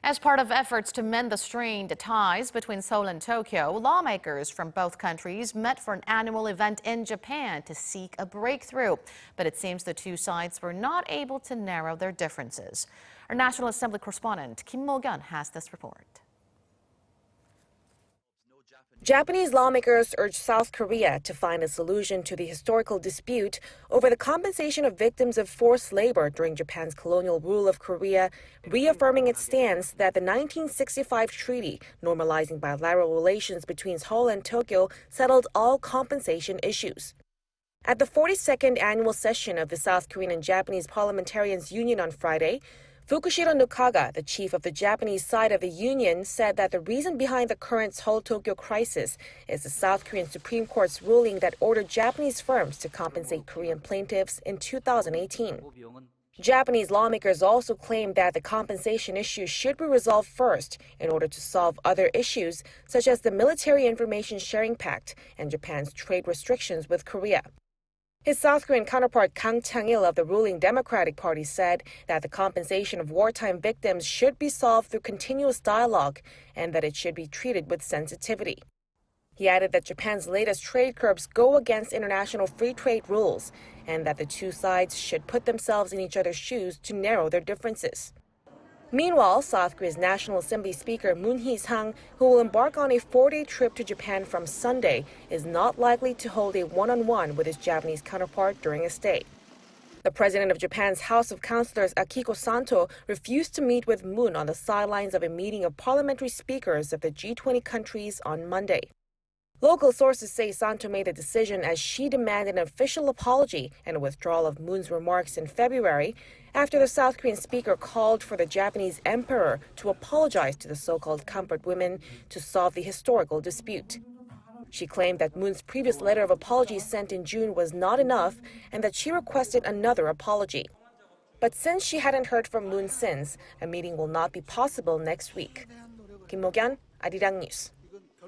As part of efforts to mend the strained ties between Seoul and Tokyo, lawmakers from both countries met for an annual event in Japan to seek a breakthrough. But it seems the two sides were not able to narrow their differences. Our National Assembly correspondent Kim Mok-yeon has this report. Japanese lawmakers urged South Korea to find a solution to the historical dispute over the compensation of victims of forced labor during Japan's colonial rule of Korea, reaffirming its stance that the 1965 treaty normalizing bilateral relations between Seoul and Tokyo settled all compensation issues. At the 42nd annual session of the South Korean and Japanese Parliamentarians Union on Friday, Fukushiro Nukaga, the chief of the Japanese side of the union, said that the reason behind the current Seoul-Tokyo crisis is the South Korean Supreme Court's ruling that ordered Japanese firms to compensate Korean plaintiffs in 2018. Japanese lawmakers also claimed that the compensation issue should be resolved first in order to solve other issues, such as the Military Information Sharing Pact and Japan's trade restrictions with Korea. His South Korean counterpart Kang Chang-il of the ruling Democratic Party said that the compensation of wartime victims should be solved through continuous dialogue and that it should be treated with sensitivity. He added that Japan's latest trade curbs go against international free trade rules and that the two sides should put themselves in each other's shoes to narrow their differences. Meanwhile, South Korea's National Assembly Speaker Moon Hee-sang, who will embark on a 4-day trip to Japan from Sunday, is not likely to hold a one-on-one with his Japanese counterpart during his stay. The president of Japan's House of Councilors, Akiko Santo, refused to meet with Moon on the sidelines of a meeting of parliamentary speakers of the G20 countries on Monday. Local sources say Santo made the decision as she demanded an official apology and a withdrawal of Moon's remarks in February after the South Korean speaker called for the Japanese emperor to apologize to the so-called comfort women to solve the historical dispute. She claimed that Moon's previous letter of apology sent in June was not enough and that she requested another apology. But since she hadn't heard from Moon since, a meeting will not be possible next week. Kim Mok-yeon, Arirang News.